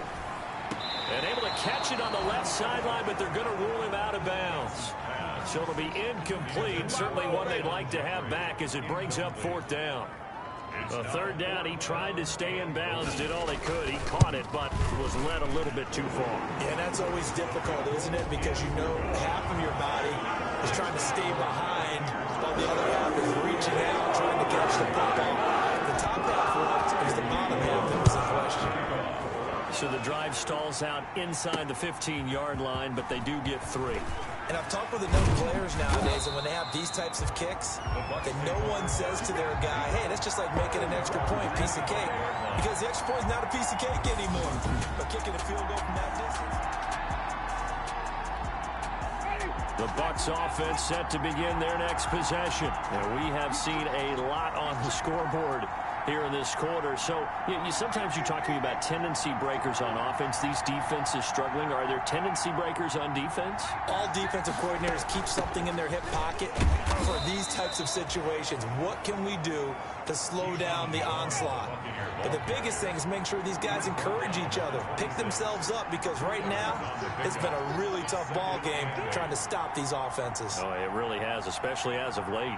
Speaker 2: And able to catch it on the left sideline, but they're going to rule him out of bounds. So it'll be incomplete. Certainly one they'd like to have back as it brings up 4th down. A 3rd down, he tried to stay in bounds, did all he could. He caught it, but was led a little bit too far.
Speaker 3: Yeah, and that's always difficult, isn't it? Because you know half of your body is trying to stay behind, while the other half is reaching out, trying to catch the football. The top half worked. It was the bottom half that was in question.
Speaker 2: So the drive stalls out inside the 15-yard line, but they do get 3.
Speaker 3: And I've talked with enough players nowadays, and when they have these types of kicks, that no one says to their guy, hey, that's just like making an extra point, piece of cake. Because the extra point is not a piece of cake anymore. But kicking a field goal from that distance.
Speaker 2: The Bucks offense set to begin their next possession. And we have seen a lot on the scoreboard here in this quarter. So sometimes you talk to me about tendency breakers on offense. These defenses struggling. Are there tendency breakers on defense?
Speaker 3: All defensive coordinators keep something in their hip pocket for these types of situations. What can we do to slow down the onslaught? But the biggest thing is make sure these guys encourage each other, pick themselves up, because right now it's been a really tough ball game trying to stop these offenses.
Speaker 2: Oh, it really has, especially as of late.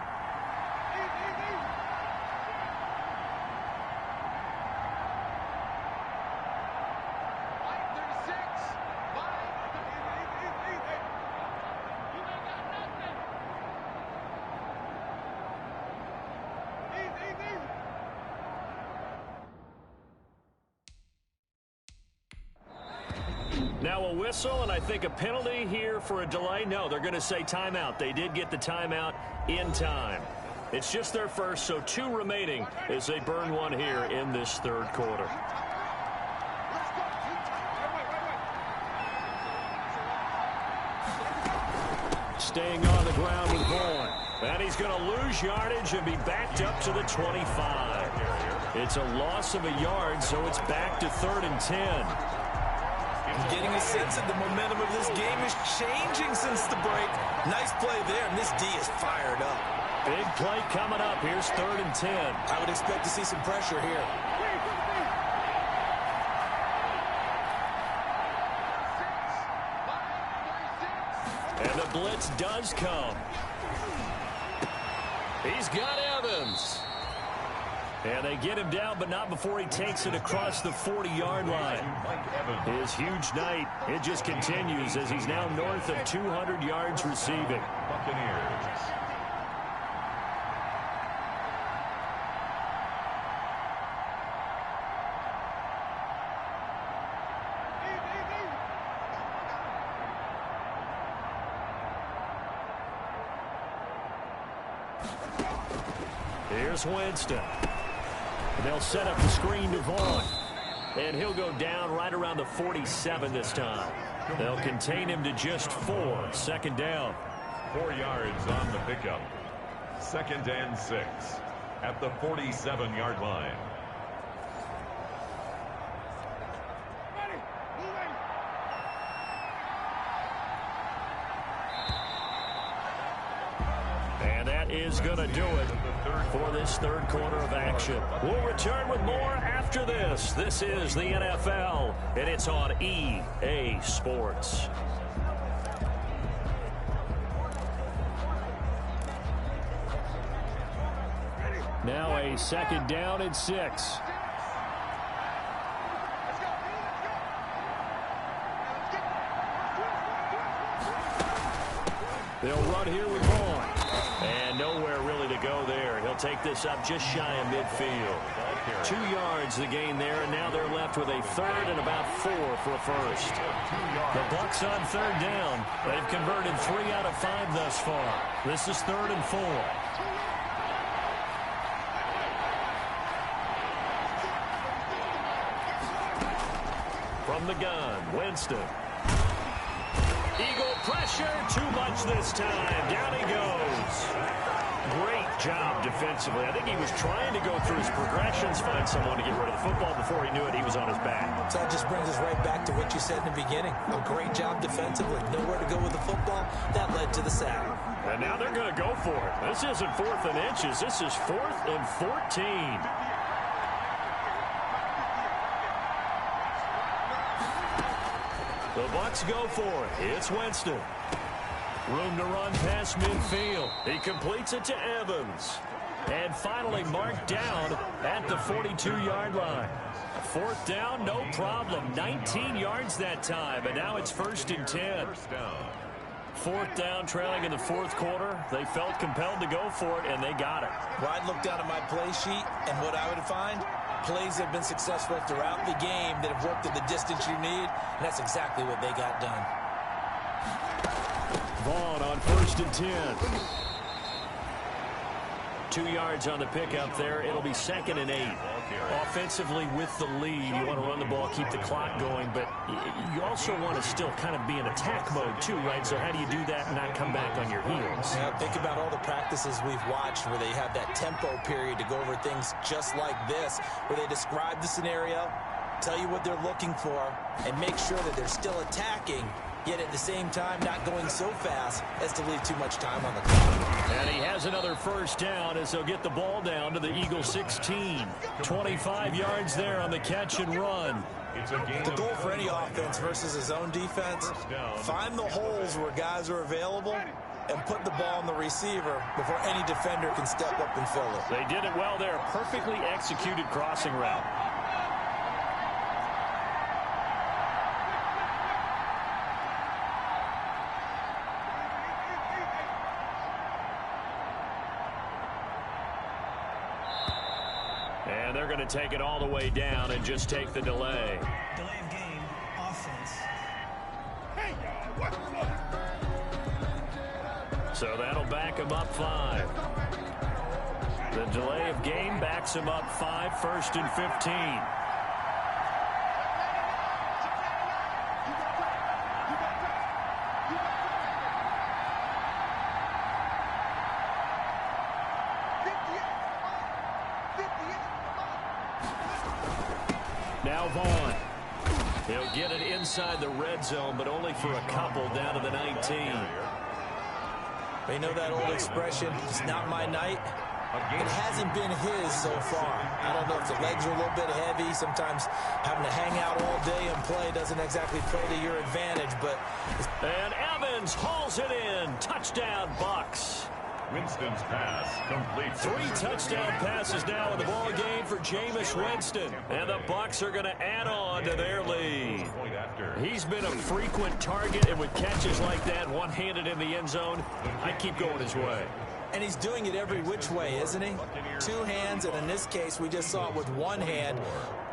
Speaker 2: Now a whistle, and I think a penalty here for a delay. No, they're going to say timeout. They did get the timeout in time. It's just their first, so 2 remaining as they burn one here in this 3rd quarter. staying on the ground with Vaughn. And he's going to lose yardage and be backed up to the 25. It's a loss of a yard, so it's back to 3rd and 10.
Speaker 3: I'm getting a sense that the momentum of this game is changing since the break. Nice play there, and this D is fired up.
Speaker 2: Big play coming up. Here's 3rd and 10.
Speaker 3: I would expect to see some pressure here.
Speaker 2: And the blitz does come. He's got Evans. And they get him down, but not before he takes it across the 40-yard line. His huge night, it just continues as he's now north of 200 yards receiving.
Speaker 1: Buccaneers.
Speaker 2: Here's Winston. They'll set up the screen to Vaughn. And he'll go down right around the 47 this time. They'll contain him to just 4. 2nd down.
Speaker 1: 4 yards on the pickup. 2nd and 6 at the 47-yard line.
Speaker 2: And that is going to do it for this 3rd quarter of action. We'll return with more after this. This is the NFL, and it's on EA Sports. Now a 2nd down and 6. They'll run here with Vaughn. And nowhere really to go there. He'll take this up just shy of midfield. 2 yards the gain there, and now they're left with a 3rd and about 4 for a first. The Bucks on 3rd down. They've converted 3 out of 5 thus far. This is 3rd and 4. From the gun, Winston. Eagle pressure, too much this time. Down he goes. Great job defensively. I think he was trying to go through his progressions, find someone to get rid of the football. Before he knew it, he was on his back.
Speaker 3: So that just brings us right back to what you said in the beginning. A great job defensively. Nowhere to go with the football. That led to the sack.
Speaker 2: And now they're going to go for it. This isn't 4th and inches. This is 4th and 14. The Bucks go for it. It's Winston. Room to run past midfield. He completes it to Evans. And finally marked down at the 42-yard line. 4th down, no problem. 19 yards that time, and now it's 1st and 10. 4th down, trailing in the 4th quarter. They felt compelled to go for it, and they got it.
Speaker 3: Well, I'd look down at my play sheet, and what I would find, plays have been successful throughout the game that have worked at the distance you need, and that's exactly what they got done.
Speaker 2: Vaughn on 1st and 10. 2 yards on the pickup there. It'll be 2nd and 8. Offensively with the lead, you want to run the ball, keep the clock going, but you also want to still kind of be in attack mode too, right? So how do you do that and not come back on your heels?
Speaker 3: Yeah, think about all the practices we've watched where they have that tempo period to go over things just like this, where they describe the scenario, tell you what they're looking for, and make sure that they're still attacking, yet at the same time not going so fast as to leave too much time on the clock.
Speaker 2: And he has another 1st down as they'll get the ball down to the Eagles 16. 25 yards there on the catch and run.
Speaker 3: The goal for any offense versus his own defense, find the holes where guys are available and put the ball on the receiver before any defender can step up and fill it.
Speaker 2: They did it well there. Perfectly executed crossing route. And they're going to take it all the way down and just take the delay.
Speaker 6: Delay of game, offense.
Speaker 5: Hey, what the?
Speaker 2: So that'll back him up 5. The delay of game backs him up 5, 1st and 15. Now Vaughn. He'll get it inside the red zone, but only for a couple down to the 19.
Speaker 3: But you know that old expression, it's not my night? It hasn't been his so far. I don't know if the legs are a little bit heavy. Sometimes having to hang out all day and play doesn't exactly play to your advantage.
Speaker 2: And Evans hauls it in. Touchdown, Bucks.
Speaker 1: Winston's pass complete.
Speaker 2: 3 touchdown passes now in the ball game for Jameis Winston. And the Bucks are going to add on to their lead. He's been a frequent target, and with catches like that, one-handed in the end zone, I keep going his way.
Speaker 3: And he's doing it every which way, isn't he? 2 hands, and in this case, we just saw it with 1 hand.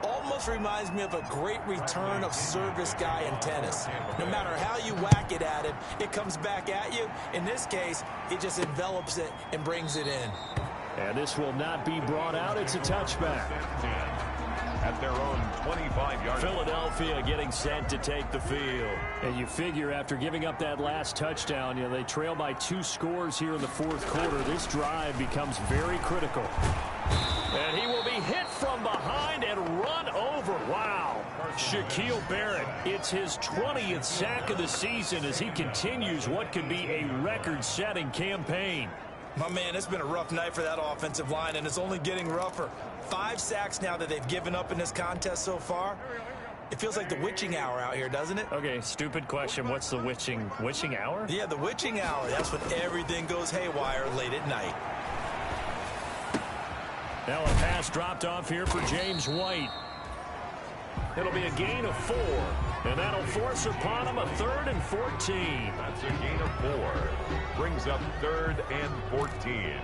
Speaker 3: Almost reminds me of a great return of service guy in tennis. No matter how you whack it at him, it comes back at you. In this case, he just envelops it and brings it in.
Speaker 2: And this will not be brought out. It's a touchback.
Speaker 1: At their own 25-yard.
Speaker 2: Philadelphia getting set to take the field. And you figure after giving up that last touchdown, they trail by 2 scores here in the fourth quarter. This drive becomes very critical. And he will be hit from behind and run over. Wow. Shaquille Barrett, it's his 20th sack of the season as he continues what could be a record-setting campaign.
Speaker 3: My man, it's been a rough night for that offensive line, and it's only getting rougher. 5 sacks now that they've given up in this contest so far. It feels like the witching hour out here, doesn't it?
Speaker 2: Okay, stupid question. What's the witching hour?
Speaker 3: Yeah, the witching hour. That's when everything goes haywire late at night.
Speaker 2: Now a pass dropped off here for James White. It'll be a gain of 4, and that'll force upon him a 3rd and 14.
Speaker 1: That's a gain of 4. Brings up 3rd and 14.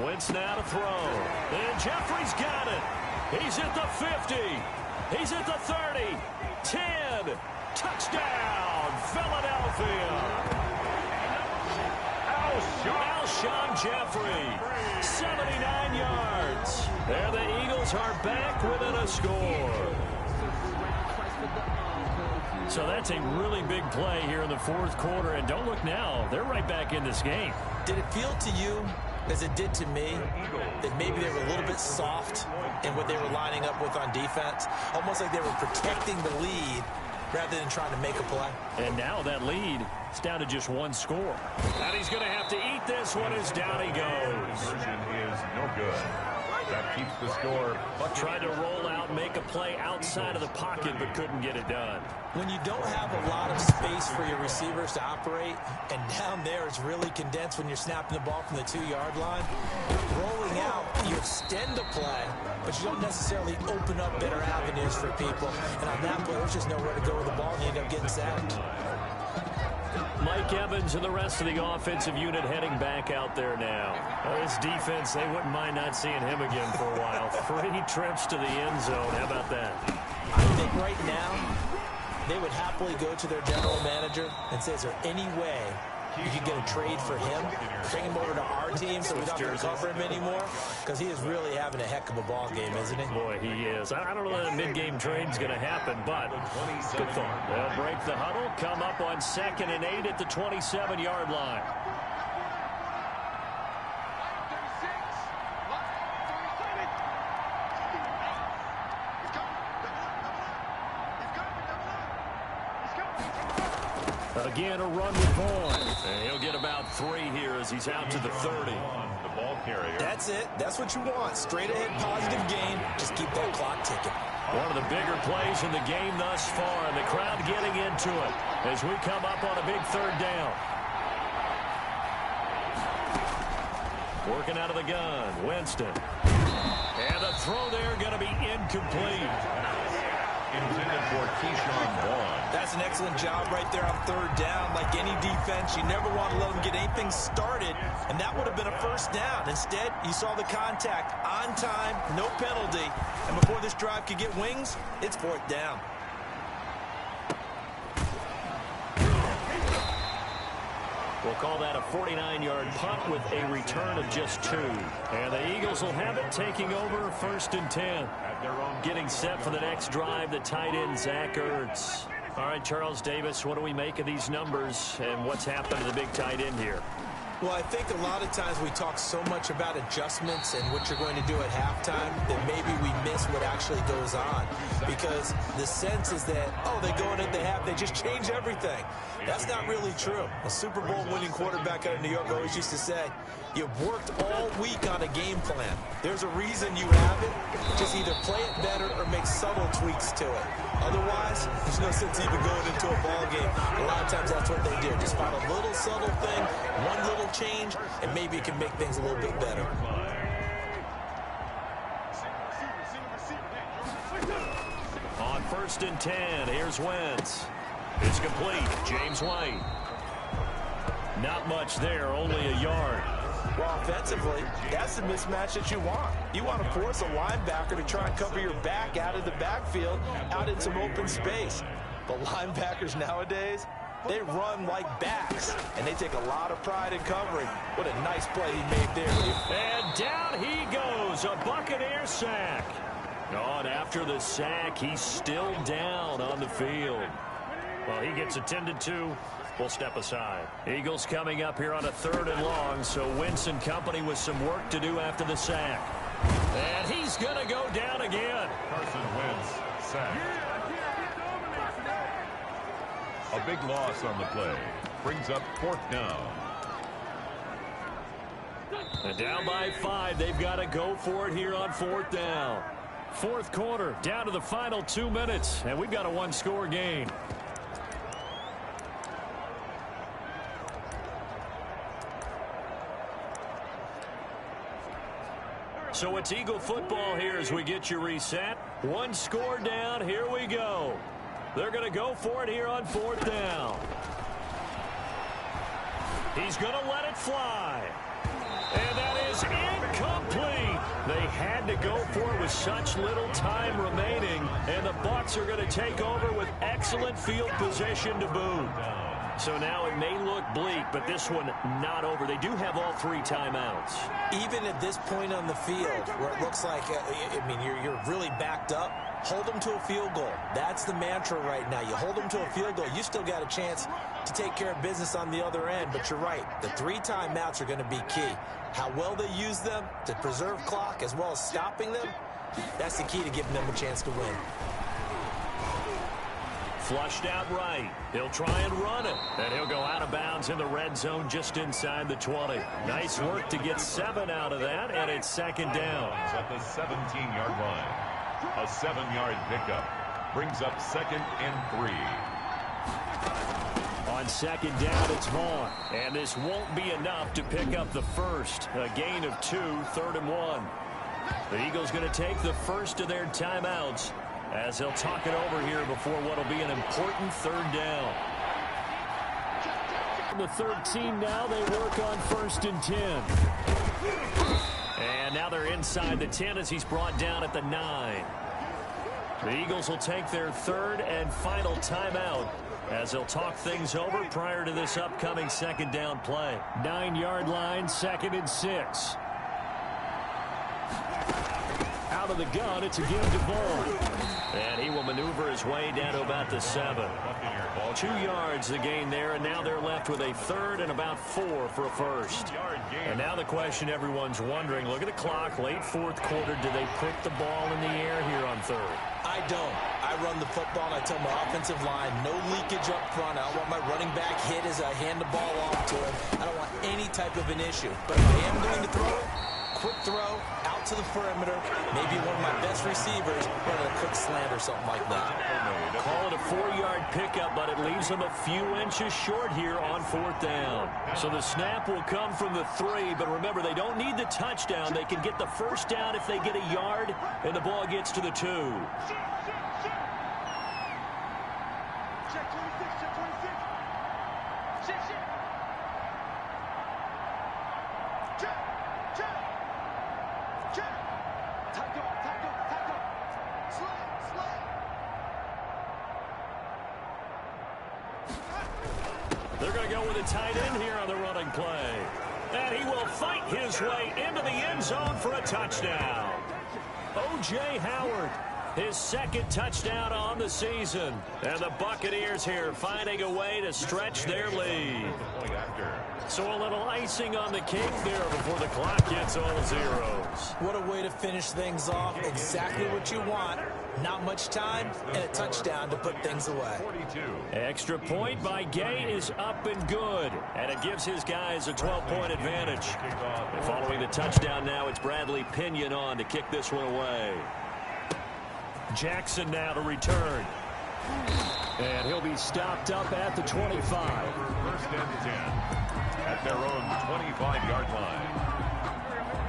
Speaker 2: Wentz now to throw. And Jeffrey's got it. He's at the 50. He's at the 30. 10. Touchdown, Philadelphia. Alshon Jeffrey, 79 yards. And the Eagles are back within a score. So that's a really big play here in the fourth quarter. And don't look now, they're right back in this game.
Speaker 3: Did it feel to you, as it did to me, that maybe they were a little bit soft in what they were lining up with on defense? Almost like they were protecting the lead rather than trying to make a play.
Speaker 2: And now that lead is down to just 1 score. And he's going to have to eat this one as down he goes.
Speaker 1: Conversion is no good. That keeps the score.
Speaker 2: Tried to roll out, make a play outside of the pocket, but couldn't get it done.
Speaker 3: When you don't have a lot of space for your receivers to operate, and down there it's really condensed when you're snapping the ball from the 2-yard line, rolling out, you extend the play, but you don't necessarily open up better avenues for people. And on that play, there's just nowhere to go with the ball, and you end up getting sacked.
Speaker 2: Mike Evans and the rest of the offensive unit heading back out there now. This defense, they wouldn't mind not seeing him again for a while. 3 trips to the end zone. How about that?
Speaker 3: I think right now they would happily go to their general manager and say, is there any way you could get a trade for him, bring him over to our team so we don't have to cover him anymore? Because he is really having a heck of a ball game, isn't he?
Speaker 2: Boy, he is. I don't know that a mid-game trade's going to happen, but good thought. They'll break the huddle, come up on 2nd and 8 at the 27-yard line. Again, a run with Vaughn. And he'll get about 3 here as he's out to the 30.
Speaker 1: The ball carrier.
Speaker 3: That's it. That's what you want. Straight ahead, positive gain. Just keep that clock ticking.
Speaker 2: One of the bigger plays in the game thus far, and the crowd getting into it as we come up on a big 3rd down. Working out of the gun, Winston. And the throw there going to be incomplete.
Speaker 1: Intended for Keyshawn Vaughn.
Speaker 3: That's an excellent job right there on 3rd down. Like any defense, you never want to let them get anything started, and that would have been a 1st down. Instead, you saw the contact on time, no penalty, and before this drive could get wings, it's 4th down.
Speaker 2: We'll call that a 49-yard punt with a return of just 2. And the Eagles will have it, taking over 1st and 10. Getting set for the next drive, the tight end, Zach Ertz. All right, Charles Davis, what do we make of these numbers and what's happened to the big tight end here?
Speaker 3: Well, I think a lot of times we talk so much about adjustments and what you're going to do at halftime that maybe we miss what actually goes on. Because the sense is that, oh, they go in at the half, they just change everything. That's not really true. A Super Bowl winning quarterback out of New York always used to say, you've worked all week on a game plan. There's a reason you have it. Just either play it better or make subtle tweaks to it. Otherwise, there's no sense even going into a ball game. A lot of times that's what they do. Just find a little subtle thing, one little change, and maybe it can make things a little bit better.
Speaker 2: On 1st and 10, here's Wentz. It's complete. James White. Not much there, only a yard.
Speaker 3: Well, offensively, that's the mismatch that you want. You want to force a linebacker to try and cover your back out of the backfield, out in some open space. But linebackers nowadays, they run like backs, and they take a lot of pride in covering. What a nice play he made there.
Speaker 2: And down he goes, a Buccaneer sack. Oh, and after the sack, he's still down on the field. Well, he gets attended to. We'll step aside. Eagles coming up here on a 3rd and long, so Wentz and company with some work to do after the sack. And he's going to go down again.
Speaker 1: Carson Wentz, sack. A big loss on the play. Brings up 4th down.
Speaker 2: And down by 5. They've got to go for it here on 4th down. 4th quarter, down to the final 2 minutes, and we've got a 1-score game. So it's Eagle football here as we get you reset. 1 score down. Here we go. They're going to go for it here on 4th down. He's going to let it fly. And that is incomplete. They had to go for it with such little time remaining. And the Bucks are going to take over with excellent field position to boot. So now it may look bleak, but this one not over. They do have all 3 timeouts.
Speaker 3: Even at this point on the field, where it looks like, you're really backed up, hold them to a field goal. That's the mantra right now. You hold them to a field goal, you still got a chance to take care of business on the other end. But you're right, the 3 timeouts are going to be key. How well they use them to preserve clock as well as stopping them, that's the key to giving them a chance to win.
Speaker 2: Flushed out right. He'll try and run it. And he'll go out of bounds in the red zone just inside the 20. Nice work to get 7 out of that, and it's 2nd down.
Speaker 1: At the 17-yard line. A 7-yard pickup. Brings up 2nd and 3.
Speaker 2: On 2nd down, it's Vaughn. And this won't be enough to pick up the first. A gain of 2, 3rd and 1. The Eagles going to take the first of their timeouts as they'll talk it over here before what will be an important 3rd down. The 13 now, they work on 1st and 10. And now they're inside the 10 as he's brought down at the 9. The Eagles will take their 3rd and final timeout as they'll talk things over prior to this upcoming 2nd down play. 9-yard line, 2nd and 6. Out of the gun, it's a give to Vaughn. And he will maneuver his way down to about the 7. 2 yards the gain there, and now they're left with a 3rd and about 4 for a first. And now the question everyone's wondering, look at the clock, late 4th quarter, do they put the ball in the air here on 3rd?
Speaker 3: I don't. I run the football, and I tell my offensive line, no leakage up front. I don't want my running back hit as I hand the ball off to him. I don't want any type of an issue. But if I am going to throw it, quick throw, out to the perimeter, maybe one of my best receivers running a quick slant or something like that.
Speaker 2: Call it a 4-yard pickup, but it leaves them a few inches short here on 4th down. So the snap will come from the 3, but remember, they don't need the touchdown. They can get the first down if they get a yard, and the ball gets to the 2. They're going to go with a tight end here on the running play. And he will fight his way into the end zone for a touchdown. O.J. Howard His second touchdown on the season. And the Buccaneers here finding a way to stretch their lead. So a little icing on the cake there before the clock hits all zeros.
Speaker 3: What a way to finish things off. Exactly what you want. Not much time and a touchdown to put things away.
Speaker 2: Extra point by Gay is up and good. And it gives his guys a 12-point advantage. And following the touchdown now, it's Bradley Pinion on to kick this one away. Jackson now to return. And he'll be stopped up at the 25.
Speaker 1: First and 10 at their own 25-yard line.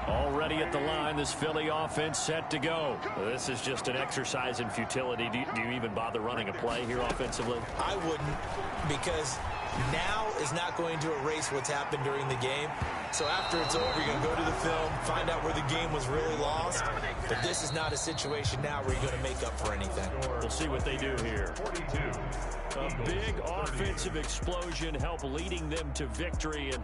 Speaker 2: Already at the line, this Philly offense set to go. This is just an exercise in futility. Do you even bother running a play here offensively?
Speaker 3: I wouldn't, because now is not going to erase what's happened during the game. So after it's over, you're going to go to the film, find out where the game was really lost. But this is not a situation now where you're going to make up for anything.
Speaker 2: We'll see what they do here. A big offensive explosion help leading them to victory. And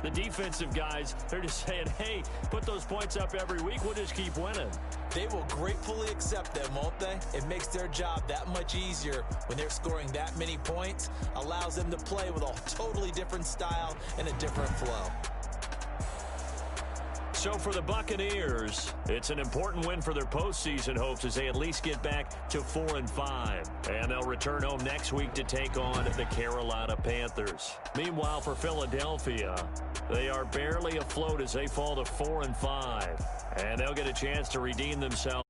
Speaker 2: the defensive guys, they're just saying, hey, put those points up every week. We'll just keep winning.
Speaker 3: They will gratefully accept them, won't they? It makes their job that much easier when they're scoring that many points. Allows them to play with a totally different style and a different flow.
Speaker 2: So for the Buccaneers, it's an important win for their postseason hopes as they at least get back to 4-5. And they'll return home next week to take on the Carolina Panthers. Meanwhile, for Philadelphia, they are barely afloat as they fall to 4-5. And they'll get a chance to redeem themselves.